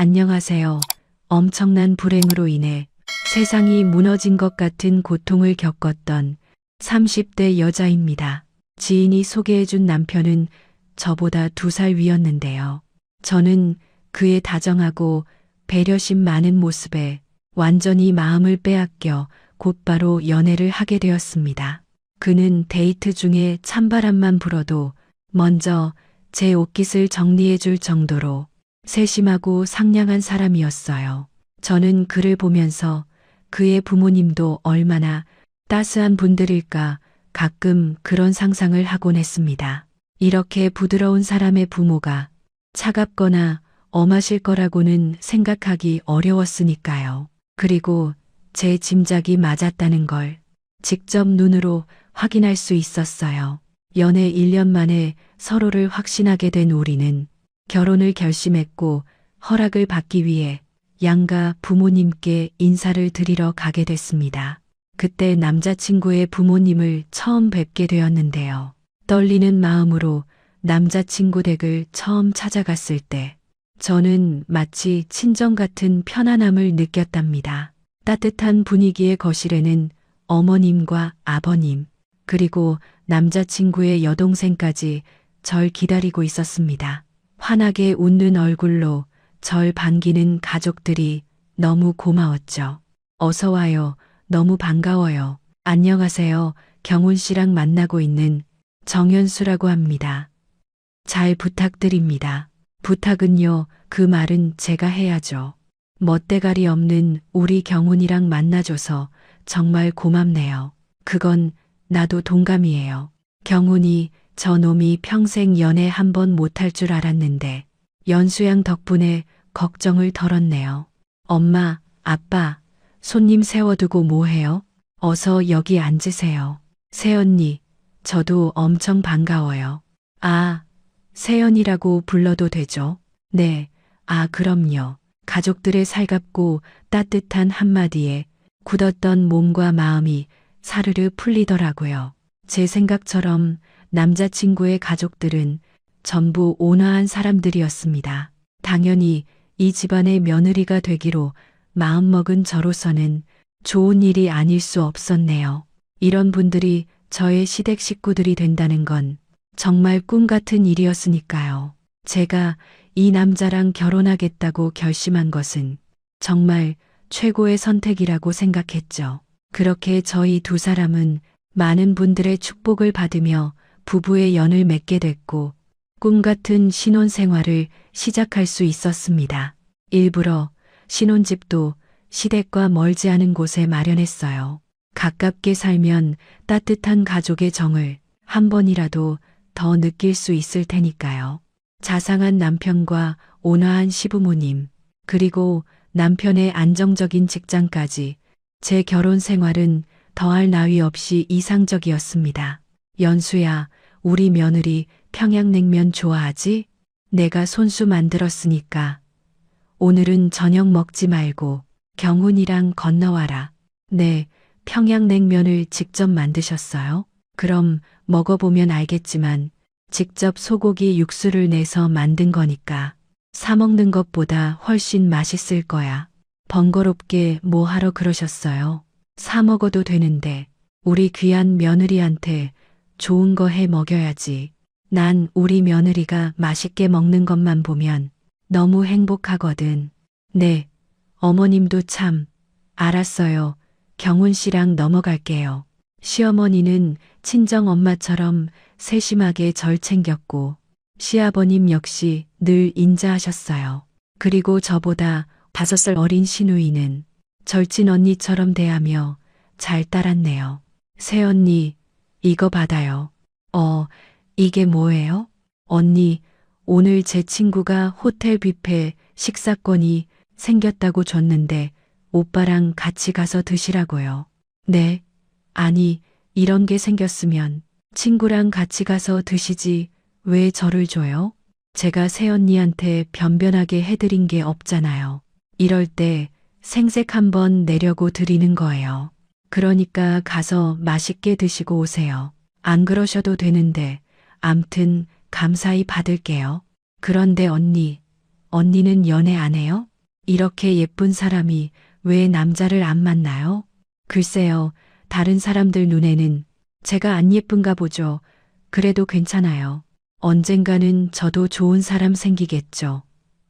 안녕하세요. 엄청난 불행으로 인해 세상이 무너진 것 같은 고통을 겪었던 30대 여자입니다. 지인이 소개해준 남편은 저보다 2살 위였는데요. 저는 그의 다정하고 배려심 많은 모습에 완전히 마음을 빼앗겨 곧바로 연애를 하게 되었습니다. 그는 데이트 중에 찬바람만 불어도 먼저 제 옷깃을 정리해 줄 정도로 세심하고 상냥한 사람이었어요. 저는 그를 보면서 그의 부모님도 얼마나 따스한 분들일까 가끔 그런 상상을 하곤 했습니다. 이렇게 부드러운 사람의 부모가 차갑거나 엄하실 거라고는 생각하기 어려웠으니까요. 그리고 제 짐작이 맞았다는 걸 직접 눈으로 확인할 수 있었어요. 연애 1년 만에 서로를 확신하게 된 우리는 결혼을 결심했고 허락을 받기 위해 양가 부모님께 인사를 드리러 가게 됐습니다. 그때 남자친구의 부모님을 처음 뵙게 되었는데요. 떨리는 마음으로 남자친구 댁을 처음 찾아갔을 때 저는 마치 친정 같은 편안함을 느꼈답니다. 따뜻한 분위기의 거실에는 어머님과 아버님, 그리고 남자친구의 여동생까지 절 기다리고 있었습니다. 환하게 웃는 얼굴로 절 반기는 가족들이 너무 고마웠죠. 어서 와요. 너무 반가워요. 안녕하세요. 경훈 씨랑 만나고 있는 정현수라고 합니다. 잘 부탁드립니다. 부탁은요, 그 말은 제가 해야죠. 멋대가리 없는 우리 경훈이랑 만나줘서 정말 고맙네요. 그건 나도 동감이에요. 경훈이 저놈이 평생 연애 한 번 못할 줄 알았는데 연수양 덕분에 걱정을 덜었네요. 엄마, 아빠, 손님 세워두고 뭐해요? 어서 여기 앉으세요. 새언니, 저도 엄청 반가워요. 아, 새언이라고 불러도 되죠? 네, 아 그럼요. 가족들의 살갑고 따뜻한 한마디에 굳었던 몸과 마음이 사르르 풀리더라고요. 제 생각처럼 남자친구의 가족들은 전부 온화한 사람들이었습니다. 당연히 이 집안의 며느리가 되기로 마음먹은 저로서는 좋은 일이 아닐 수 없었네요. 이런 분들이 저의 시댁 식구들이 된다는 건 정말 꿈 같은 일이었으니까요. 제가 이 남자랑 결혼하겠다고 결심한 것은 정말 최고의 선택이라고 생각했죠. 그렇게 저희 2사람은 많은 분들의 축복을 받으며 부부의 연을 맺게 됐고 꿈 같은 신혼생활을 시작할 수 있었습니다. 일부러 신혼집도 시댁과 멀지 않은 곳에 마련했어요. 가깝게 살면 따뜻한 가족의 정을 한 번이라도 더 느낄 수 있을 테니까요. 자상한 남편과 온화한 시부모님, 그리고 남편의 안정적인 직장까지 제 결혼 생활은 더할 나위 없이 이상적이었습니다. 연수야, 우리 며느리 평양냉면 좋아하지? 내가 손수 만들었으니까 오늘은 저녁 먹지 말고 경훈이랑 건너와라. 네, 평양냉면을 직접 만드셨어요? 그럼 먹어보면 알겠지만 직접 소고기 육수를 내서 만든 거니까 사 먹는 것보다 훨씬 맛있을 거야. 번거롭게 뭐 하러 그러셨어요? 사 먹어도 되는데 우리 귀한 며느리한테 좋은 거 해 먹여야지. 난 우리 며느리가 맛있게 먹는 것만 보면 너무 행복하거든. 네, 어머님도 참. 알았어요. 경훈 씨랑 넘어갈게요. 시어머니는 친정 엄마처럼 세심하게 절 챙겼고 시아버님 역시 늘 인자하셨어요. 그리고 저보다 5살 어린 시누이는 절친 언니처럼 대하며 잘 따랐네요. 새언니, 이거 받아요. 이게 뭐예요? 언니, 오늘 제 친구가 호텔 뷔페 식사권이 생겼다고 줬는데 오빠랑 같이 가서 드시라고요. 네? 아니, 이런 게 생겼으면 친구랑 같이 가서 드시지 왜 저를 줘요? 제가 새언니한테 변변하게 해드린 게 없잖아요. 이럴 때 생색 한번 내려고 드리는 거예요. 그러니까 가서 맛있게 드시고 오세요. 안 그러셔도 되는데 암튼 감사히 받을게요. 그런데 언니는 연애 안 해요? 이렇게 예쁜 사람이 왜 남자를 안 만나요? 글쎄요, 다른 사람들 눈에는 제가 안 예쁜가 보죠. 그래도 괜찮아요. 언젠가는 저도 좋은 사람 생기겠죠.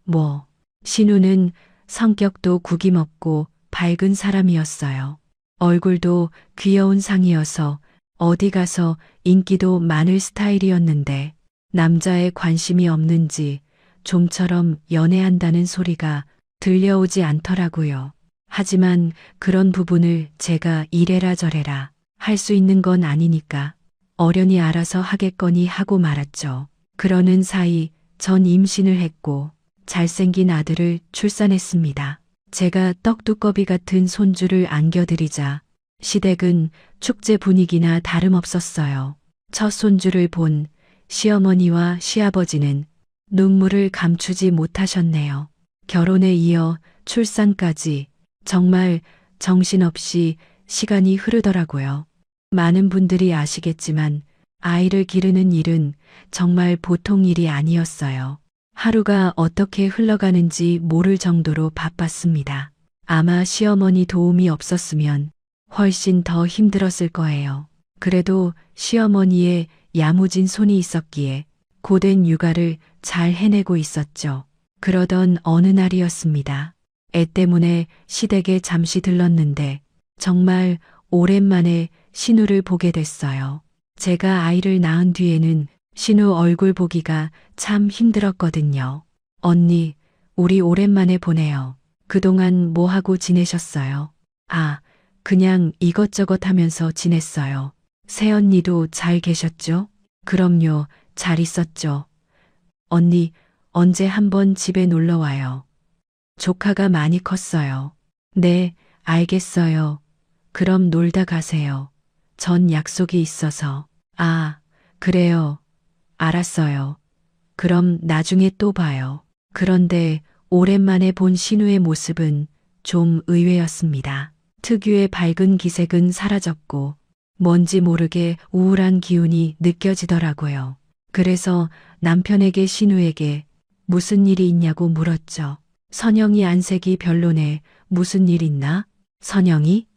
뭐, 신우는 성격도 구김없고 밝은 사람이었어요. 얼굴도 귀여운 상이어서 어디 가서 인기도 많을 스타일이었는데 남자에 관심이 없는지 좀처럼 연애한다는 소리가 들려오지 않더라고요. 하지만 그런 부분을 제가 이래라 저래라 할 수 있는 건 아니니까 어련히 알아서 하겠거니 하고 말았죠. 그러는 사이 전 임신을 했고 잘생긴 아들을 출산했습니다. 제가 떡두꺼비 같은 손주를 안겨드리자 시댁은 축제 분위기나 다름없었어요. 첫 손주를 본 시어머니와 시아버지는 눈물을 감추지 못하셨네요. 결혼에 이어 출산까지 정말 정신없이 시간이 흐르더라고요. 많은 분들이 아시겠지만 아이를 기르는 일은 정말 보통 일이 아니었어요. 하루가 어떻게 흘러가는지 모를 정도로 바빴습니다. 아마 시어머니 도움이 없었으면 훨씬 더 힘들었을 거예요. 그래도 시어머니의 야무진 손이 있었기에 고된 육아를 잘 해내고 있었죠. 그러던 어느 날이었습니다. 애 때문에 시댁에 잠시 들렀는데 정말 오랜만에 신우를 보게 됐어요. 제가 아이를 낳은 뒤에는 신우 얼굴 보기가 참 힘들었거든요. 언니, 우리 오랜만에 보네요. 그동안 뭐 하고 지내셨어요? 아, 그냥 이것저것 하면서 지냈어요. 새언니도 잘 계셨죠? 그럼요, 잘 있었죠. 언니, 언제 한번 집에 놀러 와요. 조카가 많이 컸어요. 네, 알겠어요. 그럼 놀다 가세요. 전 약속이 있어서. 아, 그래요. 알았어요. 그럼 나중에 또 봐요. 그런데 오랜만에 본 신우의 모습은 좀 의외였습니다. 특유의 밝은 기색은 사라졌고 뭔지 모르게 우울한 기운이 느껴지더라고요. 그래서 남편에게 신우에게 무슨 일이 있냐고 물었죠. 선영이 안색이 별로네. 무슨 일 있나? 선영이?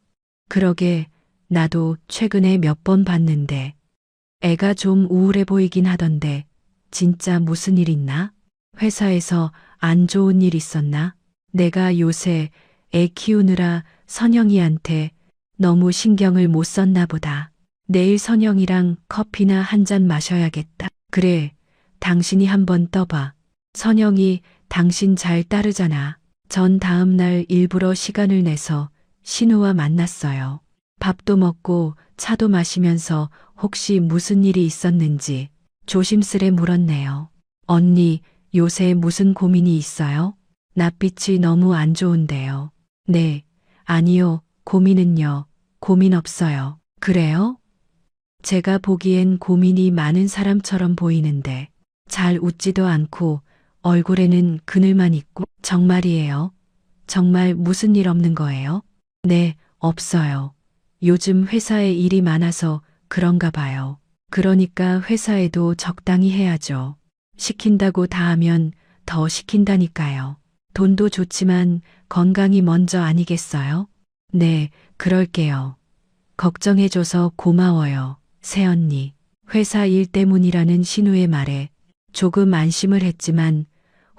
그러게 나도 최근에 몇 번 봤는데 애가 좀 우울해 보이긴 하던데 진짜 무슨 일 있나? 회사에서 안 좋은 일 있었나? 내가 요새 애 키우느라 선영이한테 너무 신경을 못 썼나 보다. 내일 선영이랑 커피나 한 잔 마셔야겠다. 그래, 당신이 한번 떠봐. 선영이 당신 잘 따르잖아. 전 다음 날 일부러 시간을 내서 신우와 만났어요. 밥도 먹고 차도 마시면서 혹시 무슨 일이 있었는지 조심스레 물었네요. 언니, 요새 무슨 고민이 있어요? 낯빛이 너무 안 좋은데요. 네, 아니요, 고민은요. 고민 없어요. 그래요? 제가 보기엔 고민이 많은 사람처럼 보이는데 잘 웃지도 않고 얼굴에는 그늘만 있고 정말이에요. 정말 무슨 일 없는 거예요? 네, 없어요. 요즘 회사에 일이 많아서 그런가 봐요. 그러니까 회사에도 적당히 해야죠. 시킨다고 다 하면 더 시킨다니까요. 돈도 좋지만 건강이 먼저 아니겠어요? 네, 그럴게요. 걱정해줘서 고마워요, 새언니. 회사 일 때문이라는 신우의 말에 조금 안심을 했지만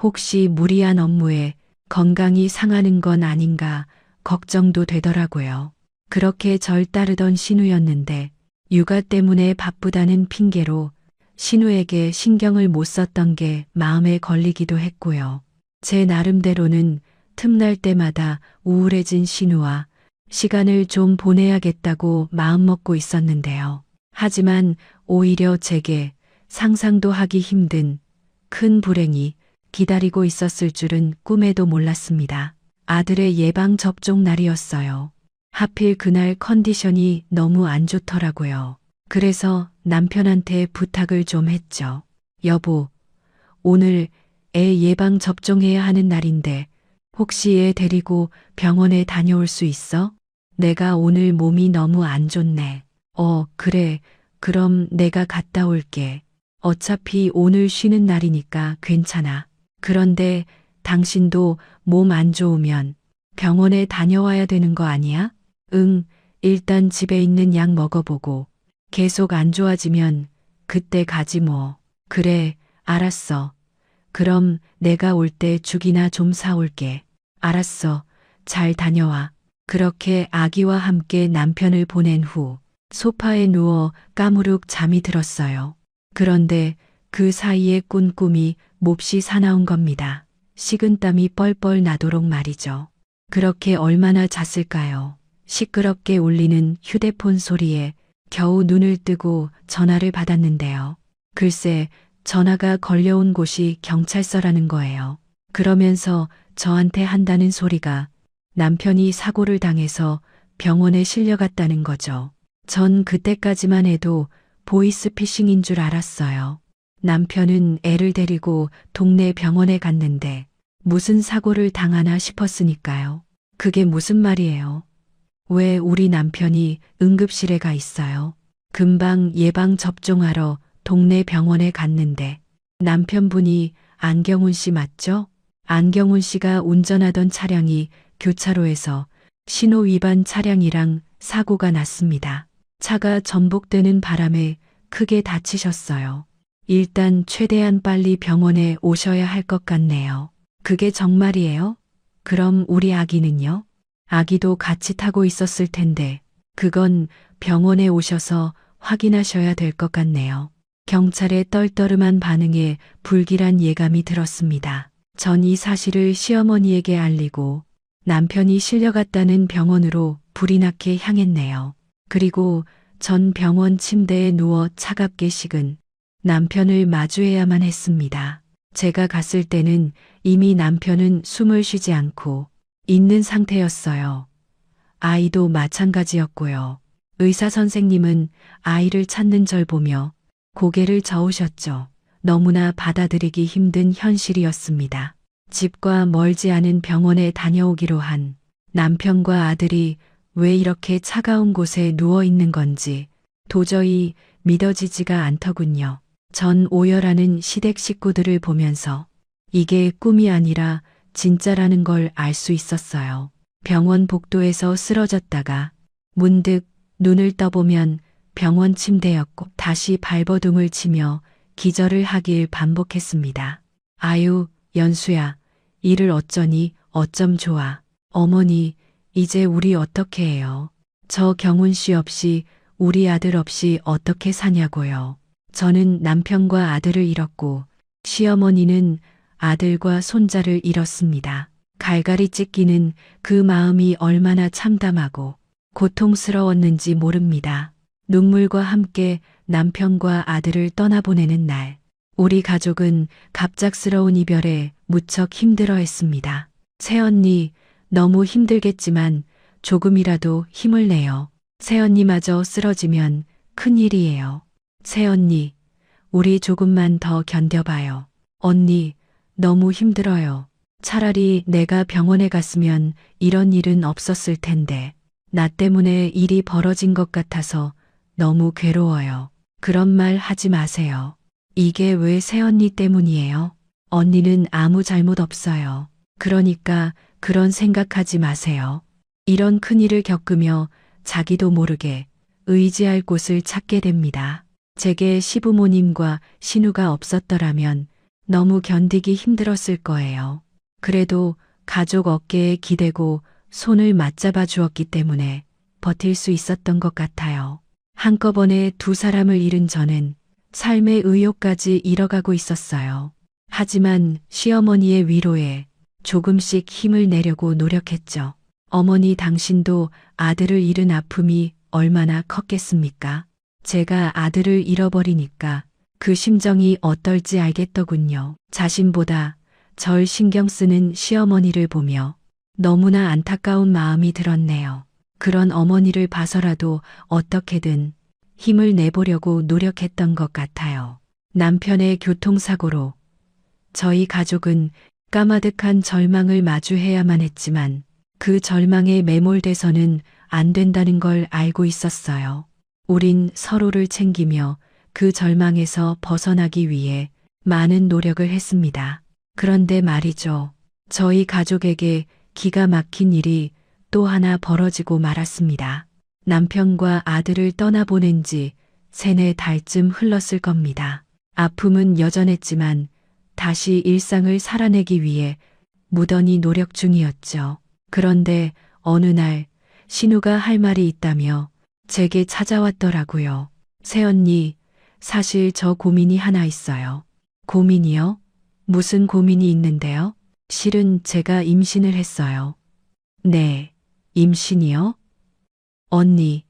혹시 무리한 업무에 건강이 상하는 건 아닌가 걱정도 되더라고요. 그렇게 절 따르던 신우였는데 육아 때문에 바쁘다는 핑계로 신우에게 신경을 못 썼던 게 마음에 걸리기도 했고요. 제 나름대로는 틈날 때마다 우울해진 신우와 시간을 좀 보내야겠다고 마음먹고 있었는데요. 하지만 오히려 제게 상상도 하기 힘든 큰 불행이 기다리고 있었을 줄은 꿈에도 몰랐습니다. 아들의 예방 접종 날이었어요. 하필 그날 컨디션이 너무 안 좋더라고요. 그래서 남편한테 부탁을 좀 했죠. 여보, 오늘 애 예방 접종해야 하는 날인데 혹시 애 데리고 병원에 다녀올 수 있어? 내가 오늘 몸이 너무 안 좋네. 그래. 그럼 내가 갔다 올게. 어차피 오늘 쉬는 날이니까 괜찮아. 그런데 당신도 몸 안 좋으면 병원에 다녀와야 되는 거 아니야? 응, 일단 집에 있는 약 먹어보고 계속 안 좋아지면 그때 가지 뭐. 그래, 알았어. 그럼 내가 올 때 죽이나 좀 사올게. 알았어. 잘 다녀와. 그렇게 아기와 함께 남편을 보낸 후 소파에 누워 까무룩 잠이 들었어요. 그런데 그 사이에 꾼 꿈이 몹시 사나운 겁니다. 식은땀이 뻘뻘 나도록 말이죠. 그렇게 얼마나 잤을까요? 시끄럽게 울리는 휴대폰 소리에 겨우 눈을 뜨고 전화를 받았는데요. 글쎄, 전화가 걸려온 곳이 경찰서라는 거예요. 그러면서 저한테 한다는 소리가 남편이 사고를 당해서 병원에 실려갔다는 거죠. 전 그때까지만 해도 보이스피싱인 줄 알았어요. 남편은 애를 데리고 동네 병원에 갔는데 무슨 사고를 당하나 싶었으니까요. 그게 무슨 말이에요? 왜 우리 남편이 응급실에 가 있어요? 금방 예방 접종하러 동네 병원에 갔는데 남편분이 안경훈 씨 맞죠? 안경훈 씨가 운전하던 차량이 교차로에서 신호 위반 차량이랑 사고가 났습니다. 차가 전복되는 바람에 크게 다치셨어요. 일단 최대한 빨리 병원에 오셔야 할 것 같네요. 그게 정말이에요? 그럼 우리 아기는요? 아기도 같이 타고 있었을 텐데 그건 병원에 오셔서 확인하셔야 될 것 같네요. 경찰의 떨떠름한 반응에 불길한 예감이 들었습니다. 전 이 사실을 시어머니에게 알리고 남편이 실려갔다는 병원으로 불이 나게 향했네요. 그리고 전 병원 침대에 누워 차갑게 식은 남편을 마주해야만 했습니다. 제가 갔을 때는 이미 남편은 숨을 쉬지 않고 있는 상태였어요. 아이도 마찬가지였고요. 의사 선생님은 아이를 찾는 절 보며 고개를 저으셨죠. 너무나 받아들이기 힘든 현실이었습니다. 집과 멀지 않은 병원에 다녀오기로 한 남편과 아들이 왜 이렇게 차가운 곳에 누워 있는 건지 도저히 믿어지지가 않더군요. 전 오열하는 시댁 식구들을 보면서 이게 꿈이 아니라 진짜라는 걸 알 수 있었어요. 병원 복도에서 쓰러졌다가 문득 눈을 떠보면 병원 침대였고 다시 발버둥을 치며 기절을 하길 반복했습니다. 아유, 연수야, 일을 어쩌니 어쩜 좋아. 어머니, 이제 우리 어떻게 해요? 저 경훈 씨 없이 우리 아들 없이 어떻게 사냐고요. 저는 남편과 아들을 잃었고 시어머니는 아들과 손자를 잃었습니다. 갈갈이 찢기는 그 마음이 얼마나 참담하고 고통스러웠는지 모릅니다. 눈물과 함께 남편과 아들을 떠나보내는 날, 우리 가족은 갑작스러운 이별에 무척 힘들어했습니다. 새언니, 너무 힘들겠지만 조금이라도 힘을 내요. 새언니마저 쓰러지면 큰일이에요. 새언니, 우리 조금만 더 견뎌봐요. 언니, 너무 힘들어요. 차라리 내가 병원에 갔으면 이런 일은 없었을 텐데, 나 때문에 일이 벌어진 것 같아서 너무 괴로워요. 그런 말 하지 마세요. 이게 왜 새언니 때문이에요? 언니는 아무 잘못 없어요. 그러니까 그런 생각하지 마세요. 이런 큰일을 겪으며 자기도 모르게 의지할 곳을 찾게 됩니다. 제게 시부모님과 신우가 없었더라면 너무 견디기 힘들었을 거예요. 그래도 가족 어깨에 기대고 손을 맞잡아 주었기 때문에 버틸 수 있었던 것 같아요. 한꺼번에 두 사람을 잃은 저는 삶의 의욕까지 잃어가고 있었어요. 하지만 시어머니의 위로에 조금씩 힘을 내려고 노력했죠. 어머니 당신도 아들을 잃은 아픔이 얼마나 컸겠습니까? 제가 아들을 잃어버리니까 그 심정이 어떨지 알겠더군요. 자신보다 절 신경 쓰는 시어머니를 보며 너무나 안타까운 마음이 들었네요. 그런 어머니를 봐서라도 어떻게든 힘을 내보려고 노력했던 것 같아요. 남편의 교통사고로 저희 가족은 까마득한 절망을 마주해야만 했지만 그 절망에 매몰돼서는 안 된다는 걸 알고 있었어요. 우린 서로를 챙기며 그 절망에서 벗어나기 위해 많은 노력을 했습니다. 그런데 말이죠. 저희 가족에게 기가 막힌 일이 또 하나 벌어지고 말았습니다. 남편과 아들을 떠나보낸 지 3~4달쯤 흘렀을 겁니다. 아픔은 여전했지만 다시 일상을 살아내기 위해 무던히 노력 중이었죠. 그런데 어느 날 신우가 할 말이 있다며 제게 찾아왔더라고요. 새언니, 사실 저 고민이 하나 있어요. 고민이요? 무슨 고민이 있는데요? 실은 제가 임신을 했어요. 네, 임신이요? 언니,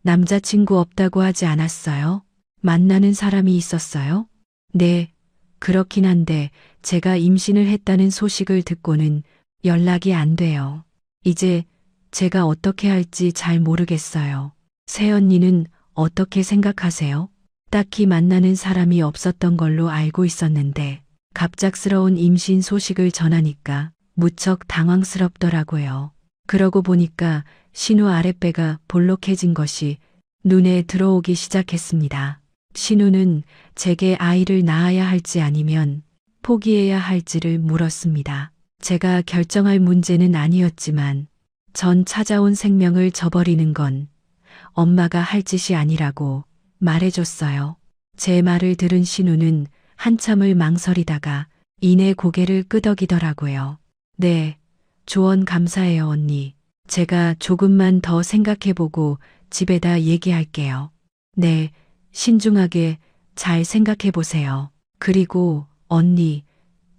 남자친구 없다고 하지 않았어요? 만나는 사람이 있었어요? 네, 그렇긴 한데 제가 임신을 했다는 소식을 듣고는 연락이 안 돼요. 이제 제가 어떻게 할지 잘 모르겠어요. 새언니는 어떻게 생각하세요? 딱히 만나는 사람이 없었던 걸로 알고 있었는데 갑작스러운 임신 소식을 전하니까 무척 당황스럽더라고요. 그러고 보니까 신우 아랫배가 볼록해진 것이 눈에 들어오기 시작했습니다. 신우는 제게 아이를 낳아야 할지 아니면 포기해야 할지를 물었습니다. 제가 결정할 문제는 아니었지만 전 찾아온 생명을 저버리는 건 엄마가 할 짓이 아니라고 말해줬어요. 제 말을 들은 신우는 한참을 망설이다가 이내 고개를 끄덕이더라고요. 네, 조언 감사해요, 언니. 제가 조금만 더 생각해보고 집에다 얘기할게요. 네, 신중하게 잘 생각해보세요. 그리고 언니,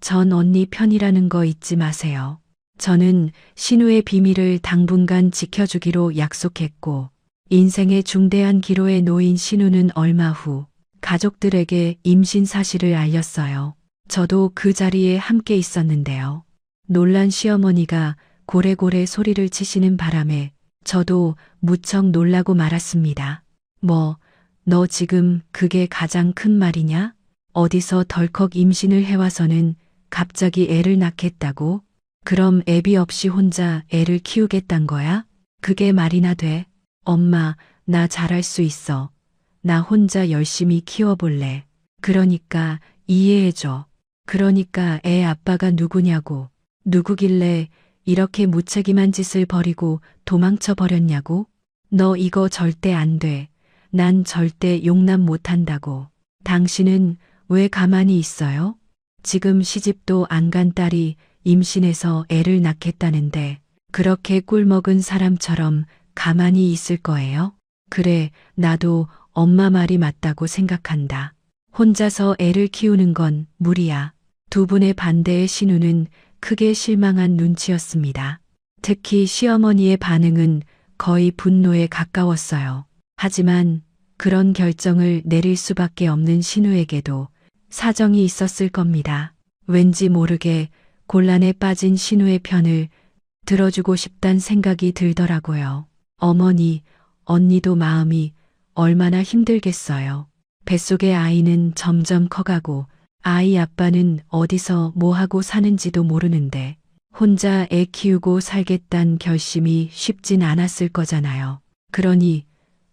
전 언니 편이라는 거 잊지 마세요. 저는 신우의 비밀을 당분간 지켜주기로 약속했고 인생의 중대한 기로에 놓인 신우는 얼마 후 가족들에게 임신 사실을 알렸어요. 저도 그 자리에 함께 있었는데요. 놀란 시어머니가 고래고래 소리를 치시는 바람에 저도 무척 놀라고 말았습니다. 너 지금 그게 가장 큰 말이냐? 어디서 덜컥 임신을 해와서는 갑자기 애를 낳겠다고? 그럼 애비 없이 혼자 애를 키우겠단 거야? 그게 말이나 돼? 엄마, 나 잘할 수 있어. 나 혼자 열심히 키워볼래. 그러니까 이해해줘. 그러니까 애 아빠가 누구냐고. 누구길래 이렇게 무책임한 짓을 벌이고 도망쳐 버렸냐고? 너 이거 절대 안 돼. 난 절대 용납 못한다고. 당신은 왜 가만히 있어요? 지금 시집도 안 간 딸이 임신해서 애를 낳겠다는데 그렇게 꿀먹은 사람처럼 가만히 있을 거예요? 그래, 나도 엄마 말이 맞다고 생각한다. 혼자서 애를 키우는 건 무리야. 두 분의 반대에 신우는 크게 실망한 눈치였습니다. 특히 시어머니의 반응은 거의 분노에 가까웠어요. 하지만 그런 결정을 내릴 수밖에 없는 신우에게도 사정이 있었을 겁니다. 왠지 모르게 곤란에 빠진 신우의 편을 들어주고 싶단 생각이 들더라고요. 어머니, 언니도 마음이 얼마나 힘들겠어요. 뱃속의 아이는 점점 커가고 아이 아빠는 어디서 뭐하고 사는지도 모르는데 혼자 애 키우고 살겠단 결심이 쉽진 않았을 거잖아요. 그러니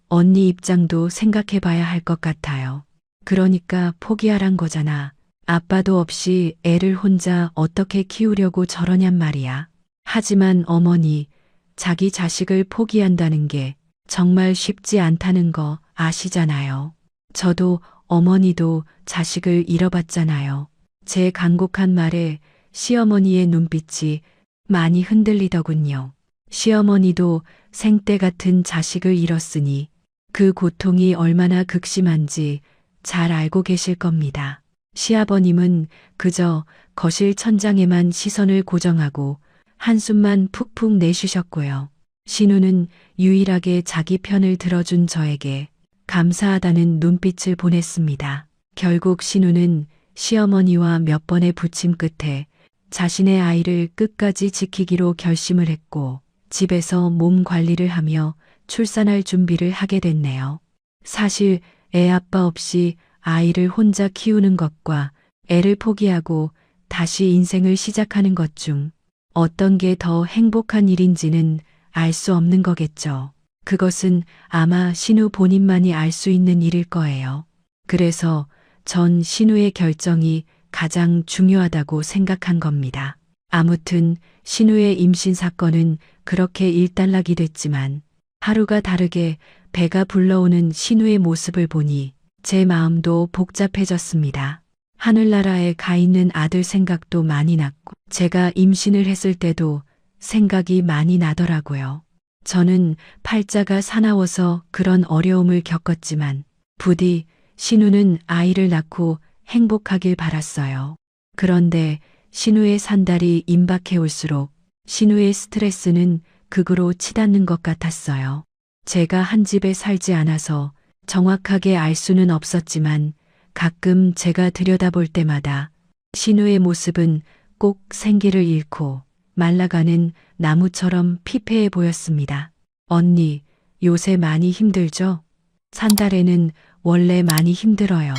언니 입장도 생각해봐야 할 것 같아요. 그러니까 포기하란 거잖아. 아빠도 없이 애를 혼자 어떻게 키우려고 저러냔 말이야. 하지만 어머니, 자기 자식을 포기한다는 게 정말 쉽지 않다는 거 아시잖아요. 저도 어머니도 자식을 잃어봤잖아요. 제 간곡한 말에 시어머니의 눈빛이 많이 흔들리더군요. 시어머니도 생때 같은 자식을 잃었으니 그 고통이 얼마나 극심한지 잘 알고 계실 겁니다. 시아버님은 그저 거실 천장에만 시선을 고정하고 한숨만 푹푹 내쉬셨고요. 신우는 유일하게 자기 편을 들어준 저에게 감사하다는 눈빛을 보냈습니다. 결국 신우는 시어머니와 몇 번의 부침 끝에 자신의 아이를 끝까지 지키기로 결심을 했고 집에서 몸 관리를 하며 출산할 준비를 하게 됐네요. 사실 애 아빠 없이 아이를 혼자 키우는 것과 애를 포기하고 다시 인생을 시작하는 것 중 어떤 게 더 행복한 일인지는 알 수 없는 거겠죠. 그것은 아마 신우 본인만이 알 수 있는 일일 거예요. 그래서 전 신우의 결정이 가장 중요하다고 생각한 겁니다. 아무튼 신우의 임신 사건은 그렇게 일단락이 됐지만 하루가 다르게 배가 불러오는 신우의 모습을 보니 제 마음도 복잡해졌습니다. 하늘나라에 가 있는 아들 생각도 많이 났고 제가 임신을 했을 때도 생각이 많이 나더라고요. 저는 팔자가 사나워서 그런 어려움을 겪었지만 부디 신우는 아이를 낳고 행복하길 바랐어요. 그런데 신우의 산달이 임박해 올수록 신우의 스트레스는 극으로 치닫는 것 같았어요. 제가 한 집에 살지 않아서 정확하게 알 수는 없었지만 가끔 제가 들여다볼 때마다 신우의 모습은 꼭 생기를 잃고 말라가는 나무처럼 피폐해 보였습니다. 언니, 요새 많이 힘들죠? 산달에는 원래 많이 힘들어요.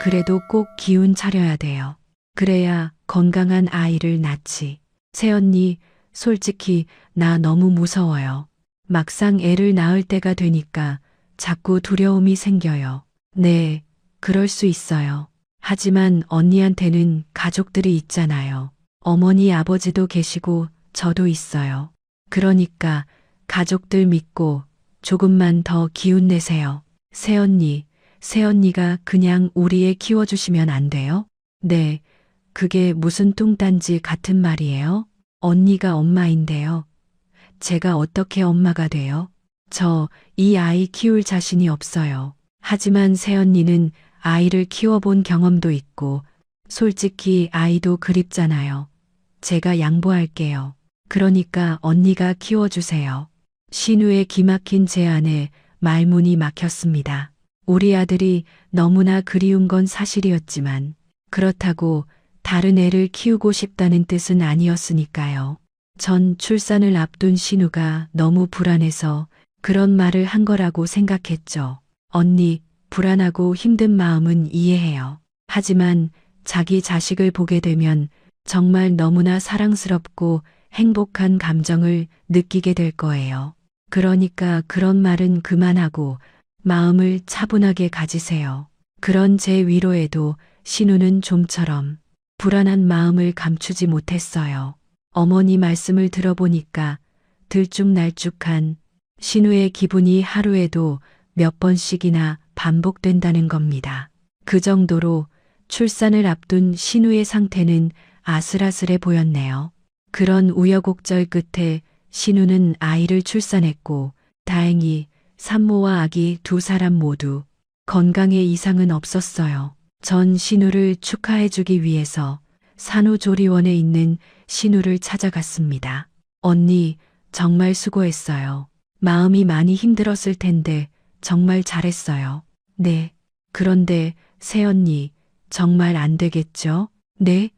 그래도 꼭 기운 차려야 돼요. 그래야 건강한 아이를 낳지. 새언니, 솔직히 나 너무 무서워요. 막상 애를 낳을 때가 되니까 자꾸 두려움이 생겨요. 네, 그럴 수 있어요. 하지만 언니한테는 가족들이 있잖아요. 어머니, 아버지도 계시고 저도 있어요. 그러니까 가족들 믿고 조금만 더 기운 내세요. 새언니, 새언니가 그냥 우리 애 키워주시면 안 돼요? 네, 그게 무슨 뚱딴지 같은 말이에요? 언니가 엄마인데요. 제가 어떻게 엄마가 돼요? 저 이 아이 키울 자신이 없어요. 하지만 새언니는 아이를 키워본 경험도 있고 솔직히 아이도 그립잖아요. 제가 양보할게요. 그러니까 언니가 키워주세요. 신우의 기막힌 제안에 말문이 막혔습니다. 우리 아들이 너무나 그리운 건 사실이었지만 그렇다고 다른 애를 키우고 싶다는 뜻은 아니었으니까요. 전 출산을 앞둔 신우가 너무 불안해서 그런 말을 한 거라고 생각했죠. 언니, 불안하고 힘든 마음은 이해해요. 하지만 자기 자식을 보게 되면 정말 너무나 사랑스럽고 행복한 감정을 느끼게 될 거예요. 그러니까 그런 말은 그만하고 마음을 차분하게 가지세요. 그런 제 위로에도 신우는 좀처럼 불안한 마음을 감추지 못했어요. 어머니 말씀을 들어보니까 들쭉날쭉한 신우의 기분이 하루에도 몇 번씩이나 반복된다는 겁니다. 그 정도로 출산을 앞둔 신우의 상태는 아슬아슬해 보였네요. 그런 우여곡절 끝에 신우는 아이를 출산했고 다행히 산모와 아기 두 사람 모두 건강에 이상은 없었어요. 전 신우를 축하해주기 위해서 산후조리원에 있는 신우를 찾아갔습니다. 언니, 정말 수고했어요. 마음이 많이 힘들었을 텐데 정말 잘했어요. 네. 그런데 새언니, 정말 안 되겠죠? 네?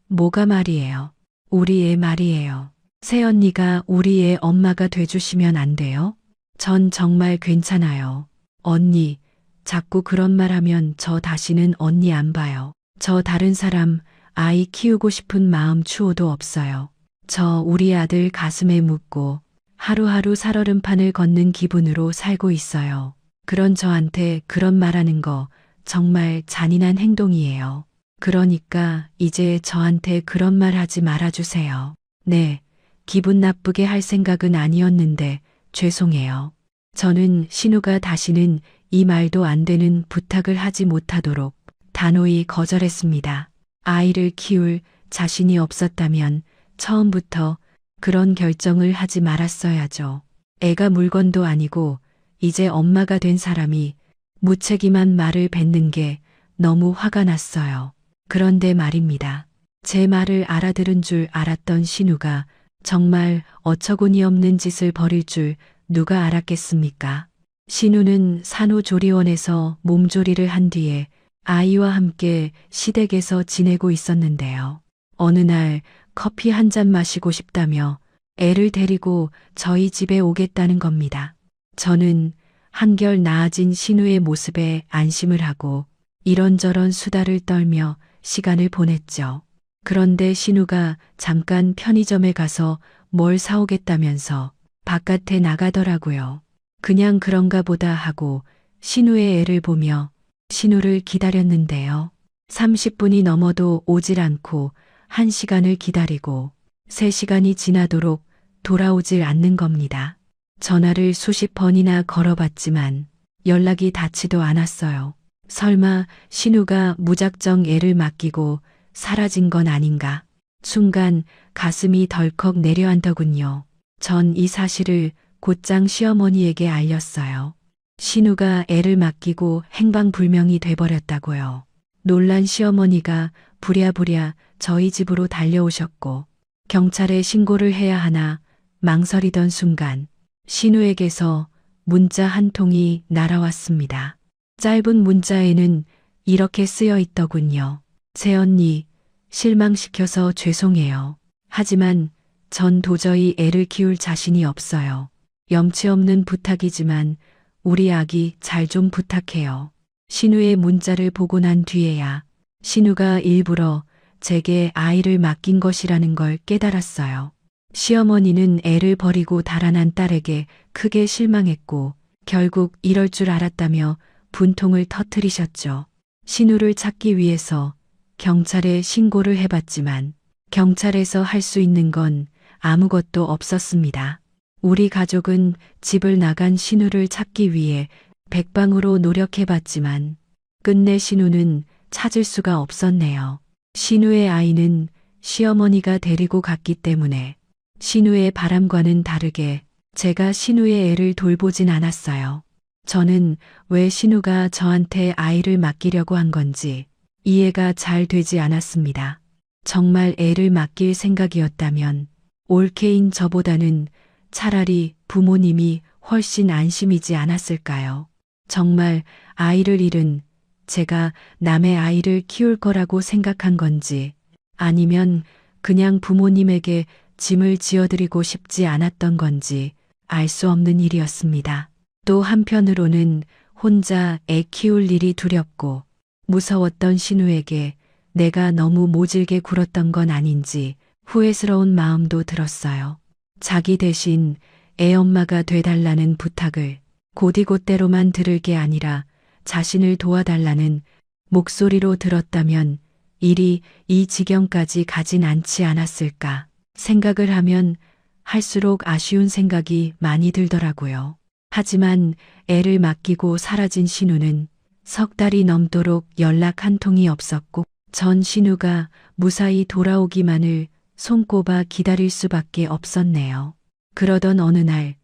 뭐가 말이에요? 우리 애 말이에요. 새언니가 우리 애 엄마가 돼주시면 안 돼요? 전 정말 괜찮아요. 언니, 자꾸 그런 말 하면 저 다시는 언니 안 봐요. 저 다른 사람 아이 키우고 싶은 마음 추호도 없어요. 저 우리 아들 가슴에 묻고 하루하루 살얼음판을 걷는 기분으로 살고 있어요. 그런 저한테 그런 말하는 거 정말 잔인한 행동이에요. 그러니까 이제 저한테 그런 말 하지 말아주세요. 네, 기분 나쁘게 할 생각은 아니었는데 죄송해요. 저는 신우가 다시는 이 말도 안 되는 부탁을 하지 못하도록 단호히 거절했습니다. 아이를 키울 자신이 없었다면 처음부터 그런 결정을 하지 말았어야죠. 애가 물건도 아니고 이제 엄마가 된 사람이 무책임한 말을 뱉는 게 너무 화가 났어요. 그런데 말입니다. 제 말을 알아들은 줄 알았던 신우가 정말 어처구니 없는 짓을 벌일 줄 누가 알았겠습니까? 신우는 산후조리원에서 몸조리를 한 뒤에 아이와 함께 시댁에서 지내고 있었는데요. 어느 날 커피 한 잔 마시고 싶다며 애를 데리고 저희 집에 오겠다는 겁니다. 저는 한결 나아진 신우의 모습에 안심을 하고 이런저런 수다를 떨며 시간을 보냈죠. 그런데 신우가 잠깐 편의점에 가서 뭘 사오겠다면서 바깥에 나가더라고요. 그냥 그런가 보다 하고 신우의 애를 보며 신우를 기다렸는데요. 30분이 넘어도 오질 않고 1시간을 기다리고 3시간이 지나도록 돌아오질 않는 겁니다. 전화를 수십 번이나 걸어봤지만 연락이 닿지도 않았어요. 설마 신우가 무작정 애를 맡기고 사라진 건 아닌가? 순간 가슴이 덜컥 내려앉더군요. 전 이 사실을 곧장 시어머니에게 알렸어요. 신우가 애를 맡기고 행방불명이 돼버렸다고요. 놀란 시어머니가 부랴부랴 저희 집으로 달려오셨고 경찰에 신고를 해야 하나 망설이던 순간 신우에게서 문자 한 통이 날아왔습니다. 짧은 문자에는 이렇게 쓰여 있더군요. 새언니, 실망시켜서 죄송해요. 하지만 전 도저히 애를 키울 자신이 없어요. 염치 없는 부탁이지만 우리 아기 잘 좀 부탁해요. 신우의 문자를 보고 난 뒤에야 신우가 일부러 제게 아이를 맡긴 것이라는 걸 깨달았어요. 시어머니는 애를 버리고 달아난 딸에게 크게 실망했고 결국 이럴 줄 알았다며 분통을 터뜨리셨죠. 신우를 찾기 위해서 경찰에 신고를 해봤지만 경찰에서 할 수 있는 건 아무것도 없었습니다. 우리 가족은 집을 나간 신우를 찾기 위해 백방으로 노력해봤지만 끝내 신우는 찾을 수가 없었네요. 신우의 아이는 시어머니가 데리고 갔기 때문에 신우의 바람과는 다르게 제가 신우의 애를 돌보진 않았어요. 저는 왜 신우가 저한테 아이를 맡기려고 한 건지 이해가 잘 되지 않았습니다. 정말 애를 맡길 생각이었다면 올케인 저보다는 차라리 부모님이 훨씬 안심이지 않았을까요? 정말 아이를 잃은 제가 남의 아이를 키울 거라고 생각한 건지 아니면 그냥 부모님에게 짐을 지어드리고 싶지 않았던 건지 알 수 없는 일이었습니다. 또 한편으로는 혼자 애 키울 일이 두렵고 무서웠던 신우에게 내가 너무 모질게 굴었던 건 아닌지 후회스러운 마음도 들었어요. 자기 대신 애 엄마가 돼달라는 부탁을 곧이곧대로만 들을 게 아니라 자신을 도와달라는 목소리로 들었다면 일이 이 지경까지 가진 않지 않았을까 생각을 하면 할수록 아쉬운 생각이 많이 들더라고요. 하지만 애를 맡기고 사라진 신우는 석 달이 넘도록 연락 한 통이 없었고 전 신우가 무사히 돌아오기만을 손꼽아 기다릴 수밖에 없었네요. 그러던 어느 날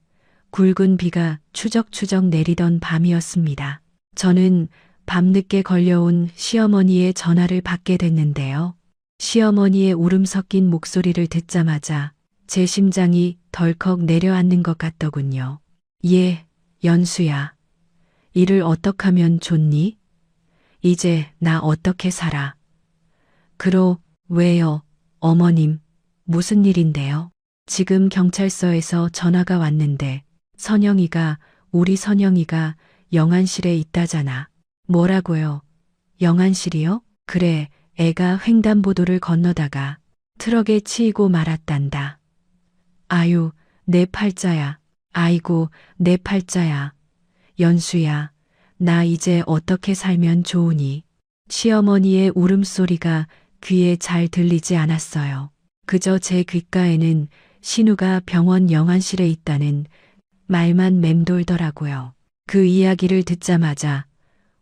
굵은 비가 추적추적 내리던 밤이었습니다. 저는 밤늦게 걸려온 시어머니의 전화를 받게 됐는데요. 시어머니의 울음 섞인 목소리를 듣자마자 제 심장이 덜컥 내려앉는 것 같더군요. 예, 연수야. 일을 어떡하면 좋니? 이제 나 어떻게 살아? 왜요, 어머님? 무슨 일인데요? 지금 경찰서에서 전화가 왔는데 우리 선영이가 영안실에 있다잖아. 뭐라고요? 영안실이요? 그래, 애가 횡단보도를 건너다가 트럭에 치이고 말았단다. 아유, 내 팔자야. 아이고, 내 팔자야. 연수야, 나 이제 어떻게 살면 좋으니? 시어머니의 울음소리가 귀에 잘 들리지 않았어요. 그저 제 귓가에는 신우가 병원 영안실에 있다는 말만 맴돌더라고요. 그 이야기를 듣자마자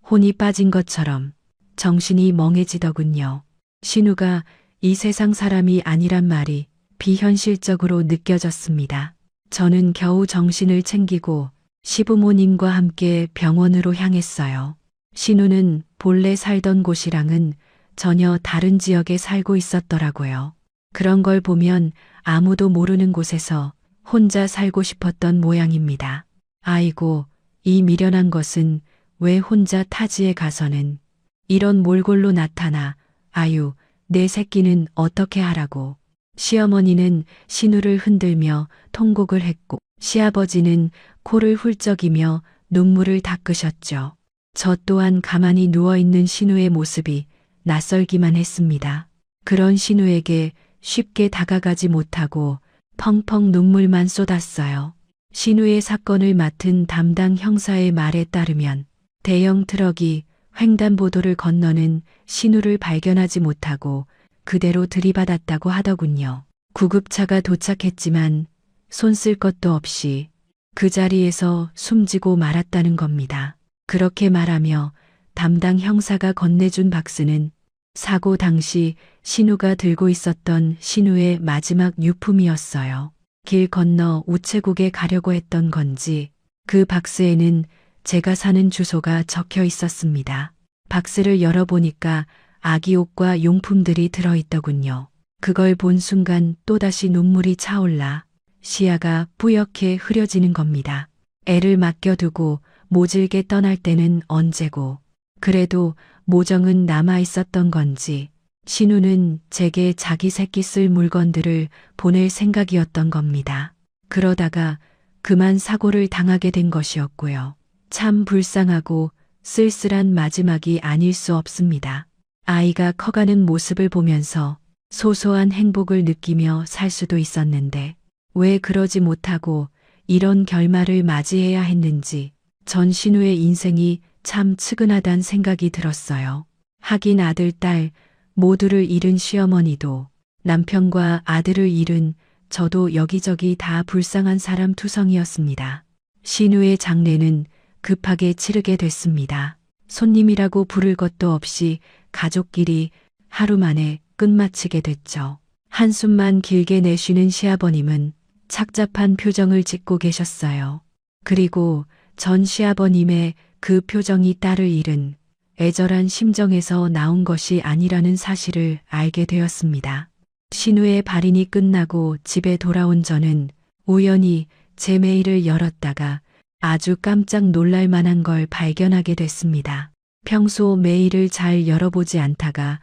혼이 빠진 것처럼 정신이 멍해지더군요. 신우가 이 세상 사람이 아니란 말이 비현실적으로 느껴졌습니다. 저는 겨우 정신을 챙기고 시부모님과 함께 병원으로 향했어요. 신우는 본래 살던 곳이랑은 전혀 다른 지역에 살고 있었더라고요. 그런 걸 보면 아무도 모르는 곳에서 혼자 살고 싶었던 모양입니다. 아이고, 이 미련한 것은 왜 혼자 타지에 가서는 이런 몰골로 나타나. 아유, 내 새끼는 어떻게 하라고. 시어머니는 신우를 흔들며 통곡을 했고 시아버지는 코를 훌쩍이며 눈물을 닦으셨죠. 저 또한 가만히 누워있는 신우의 모습이 낯설기만 했습니다. 그런 신우에게 쉽게 다가가지 못하고 펑펑 눈물만 쏟았어요. 신우의 사건을 맡은 담당 형사의 말에 따르면 대형 트럭이 횡단보도를 건너는 신우를 발견하지 못하고 그대로 들이받았다고 하더군요. 구급차가 도착했지만 손 쓸 것도 없이 그 자리에서 숨지고 말았다는 겁니다. 그렇게 말하며 담당 형사가 건네준 박스는 사고 당시 신우가 들고 있었던 신우의 마지막 유품이었어요. 길 건너 우체국에 가려고 했던 건지 그 박스에는 제가 사는 주소가 적혀 있었습니다. 박스를 열어보니까 아기 옷과 용품들이 들어있더군요. 그걸 본 순간 또다시 눈물이 차올라 시야가 뿌옇게 흐려지는 겁니다. 애를 맡겨두고 모질게 떠날 때는 언제고, 그래도 모정은 남아 있었던 건지 신우는 제게 자기 새끼 쓸 물건들을 보낼 생각이었던 겁니다. 그러다가 그만 사고를 당하게 된 것이었고요. 참 불쌍하고 쓸쓸한 마지막이 아닐 수 없습니다. 아이가 커가는 모습을 보면서 소소한 행복을 느끼며 살 수도 있었는데 왜 그러지 못하고 이런 결말을 맞이해야 했는지 전 신우의 인생이 참 측은하단 생각이 들었어요. 하긴 아들, 딸 모두를 잃은 시어머니도 남편과 아들을 잃은 저도 여기저기 다 불쌍한 사람 투성이었습니다. 신우의 장례는 급하게 치르게 됐습니다. 손님이라고 부를 것도 없이 가족끼리 하루 만에 끝마치게 됐죠. 한숨만 길게 내쉬는 시아버님은 착잡한 표정을 짓고 계셨어요. 그리고 전 시아버님의 그 표정이 딸을 잃은 애절한 심정에서 나온 것이 아니라는 사실을 알게 되었습니다. 신우의 발인이 끝나고 집에 돌아온 저는 우연히 제 메일을 열었다가 아주 깜짝 놀랄 만한 걸 발견하게 됐습니다. 평소 메일을 잘 열어보지 않다가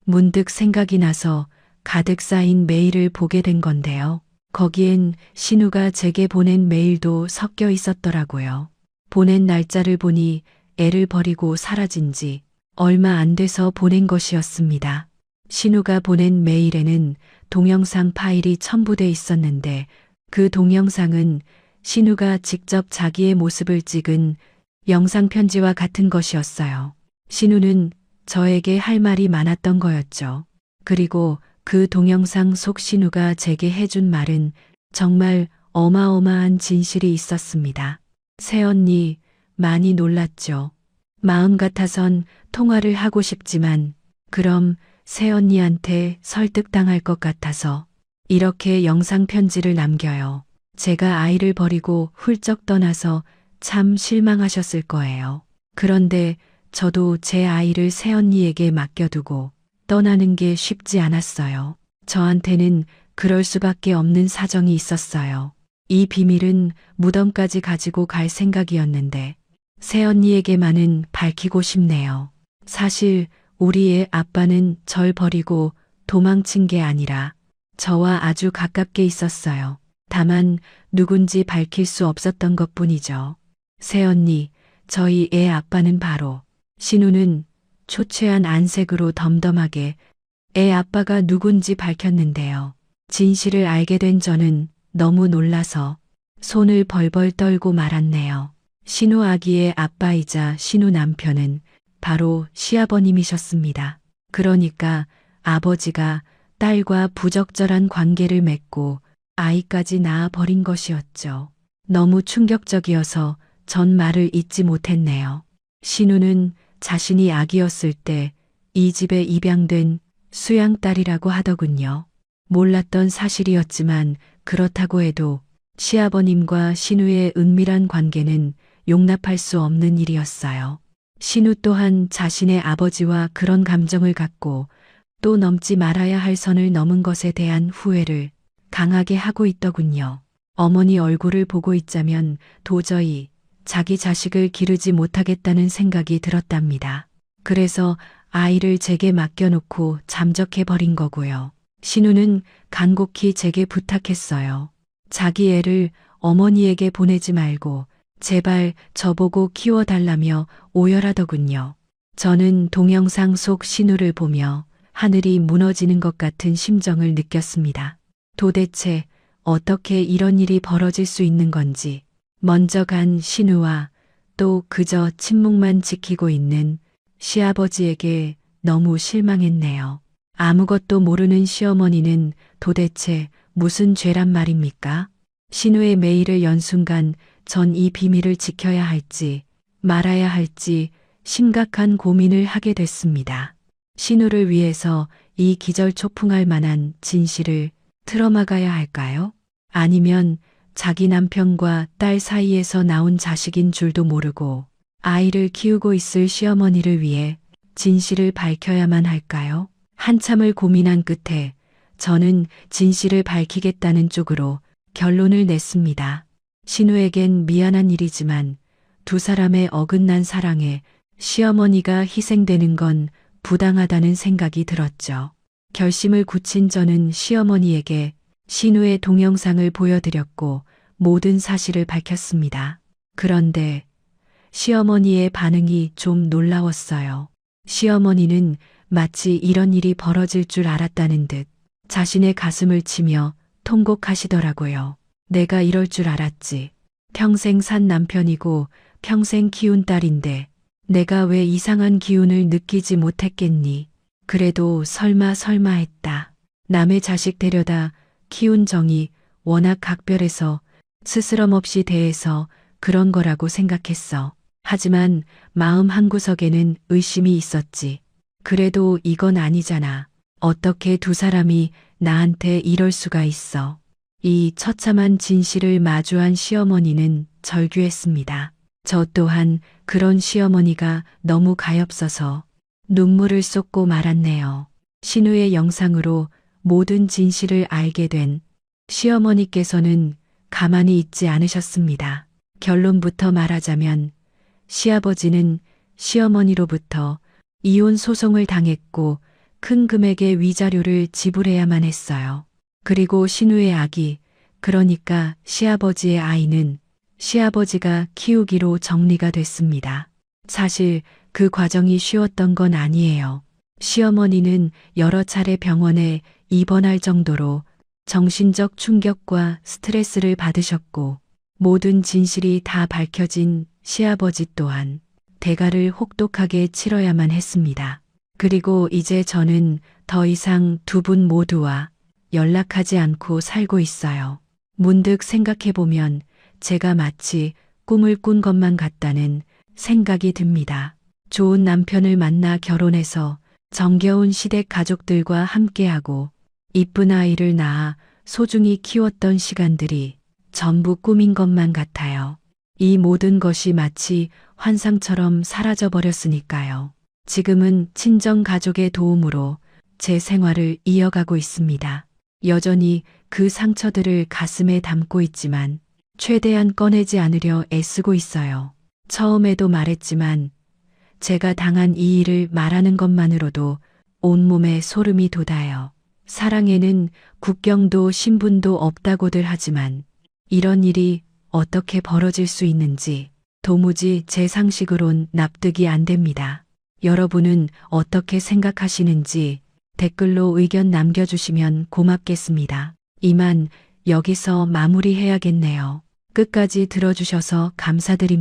문득 생각이 나서 가득 쌓인 메일을 보게 된 건데요. 거기엔 신우가 제게 보낸 메일도 섞여 있었더라고요. 보낸 날짜를 보니 애를 버리고 사라진 지 얼마 안 돼서 보낸 것이었습니다. 신우가 보낸 메일에는 동영상 파일이 첨부돼 있었는데 그 동영상은 신우가 직접 자기의 모습을 찍은 영상 편지와 같은 것이었어요. 신우는 저에게 할 말이 많았던 거였죠. 그리고 그 동영상 속 신우가 제게 해준 말은 정말 어마어마한 진실이 있었습니다. 새언니, 많이 놀랐죠. 마음 같아선 통화를 하고 싶지만 그럼 새언니한테 설득당할 것 같아서 이렇게 영상 편지를 남겨요. 제가 아이를 버리고 훌쩍 떠나서 참 실망하셨을 거예요. 그런데 저도 제 아이를 새언니에게 맡겨두고 떠나는 게 쉽지 않았어요. 저한테는 그럴 수밖에 없는 사정이 있었어요. 이 비밀은 무덤까지 가지고 갈 생각이었는데 새언니에게만은 밝히고 싶네요. 사실 우리의 아빠는 절 버리고 도망친 게 아니라 저와 아주 가깝게 있었어요. 다만 누군지 밝힐 수 없었던 것뿐이죠. 새언니, 저희 애 아빠는 바로 신우는 초췌한 안색으로 덤덤하게 애 아빠가 누군지 밝혔는데요. 진실을 알게 된 저는 너무 놀라서 손을 벌벌 떨고 말았네요. 신우 아기의 아빠이자 신우 남편은 바로 시아버님이셨습니다. 그러니까 아버지가 딸과 부적절한 관계를 맺고 아이까지 낳아 버린 것이었죠. 너무 충격적이어서 전 말을 잇지 못했네요. 신우는 자신이 아기였을 때 이 집에 입양된 수양딸이라고 하더군요. 몰랐던 사실이었지만 그렇다고 해도 시아버님과 신우의 은밀한 관계는 용납할 수 없는 일이었어요. 신우 또한 자신의 아버지와 그런 감정을 갖고 또 넘지 말아야 할 선을 넘은 것에 대한 후회를 강하게 하고 있더군요. 어머니 얼굴을 보고 있자면 도저히 자기 자식을 기르지 못하겠다는 생각이 들었답니다. 그래서 아이를 제게 맡겨놓고 잠적해버린 거고요. 신우는 간곡히 제게 부탁했어요. 자기 애를 어머니에게 보내지 말고 제발 저보고 키워달라며 오열하더군요. 저는 동영상 속 신우를 보며 하늘이 무너지는 것 같은 심정을 느꼈습니다. 도대체 어떻게 이런 일이 벌어질 수 있는 건지 먼저 간 신우와 또 그저 침묵만 지키고 있는 시아버지에게 너무 실망했네요. 아무것도 모르는 시어머니는 도대체 무슨 죄란 말입니까? 신우의 매일을 연 순간 전 이 비밀을 지켜야 할지 말아야 할지 심각한 고민을 하게 됐습니다. 신우를 위해서 이 기절초풍할 만한 진실을 틀어막아야 할까요? 아니면 자기 남편과 딸 사이에서 나온 자식인 줄도 모르고 아이를 키우고 있을 시어머니를 위해 진실을 밝혀야만 할까요? 한참을 고민한 끝에 저는 진실을 밝히겠다는 쪽으로 결론을 냈습니다. 신우에겐 미안한 일이지만 두 사람의 어긋난 사랑에 시어머니가 희생되는 건 부당하다는 생각이 들었죠. 결심을 굳힌 저는 시어머니에게 신우의 동영상을 보여드렸고 모든 사실을 밝혔습니다. 그런데 시어머니의 반응이 좀 놀라웠어요. 시어머니는 마치 이런 일이 벌어질 줄 알았다는 듯 자신의 가슴을 치며 통곡하시더라고요. 내가 이럴 줄 알았지. 평생 산 남편이고 평생 키운 딸인데 내가 왜 이상한 기운을 느끼지 못했겠니? 그래도 설마 했다. 남의 자식 데려다 키운 정이 워낙 각별해서 스스럼 없이 대해서 그런 거라고 생각했어. 하지만 마음 한구석에는 의심이 있었지. 그래도 이건 아니잖아. 어떻게 두 사람이 나한테 이럴 수가 있어. 이 처참한 진실을 마주한 시어머니는 절규했습니다. 저 또한 그런 시어머니가 너무 가엾어서 눈물을 쏟고 말았네요. 신우의 영상으로 모든 진실을 알게 된 시어머니께서는 가만히 있지 않으셨습니다. 결론부터 말하자면 시아버지는 시어머니로부터 이혼 소송을 당했고 큰 금액의 위자료를 지불해야만 했어요. 그리고 신우의 아기, 그러니까 시아버지의 아이는 시아버지가 키우기로 정리가 됐습니다. 사실 그 과정이 쉬웠던 건 아니에요. 시어머니는 여러 차례 병원에 입원할 정도로 정신적 충격과 스트레스를 받으셨고 모든 진실이 다 밝혀진 시아버지 또한 대가를 혹독하게 치러야만 했습니다. 그리고 이제 저는 더 이상 두 분 모두와 연락하지 않고 살고 있어요. 문득 생각해보면 제가 마치 꿈을 꾼 것만 같다는 생각이 듭니다. 좋은 남편을 만나 결혼해서 정겨운 시댁 가족들과 함께하고 이쁜 아이를 낳아 소중히 키웠던 시간들이 전부 꿈인 것만 같아요. 이 모든 것이 마치 환상처럼 사라져버렸으니까요. 지금은 친정 가족의 도움으로 제 생활을 이어가고 있습니다. 여전히 그 상처들을 가슴에 담고 있지만 최대한 꺼내지 않으려 애쓰고 있어요. 처음에도 말했지만 제가 당한 이 일을 말하는 것만으로도 온몸에 소름이 돋아요. 사랑에는 국경도 신분도 없다고들 하지만 이런 일이 어떻게 벌어질 수 있는지 도무지 제 상식으론 납득이 안 됩니다. 여러분은 어떻게 생각하시는지 댓글로 의견 남겨주시면 고맙겠습니다. 이만 여기서 마무리해야겠네요. 끝까지 들어주셔서 감사드립니다.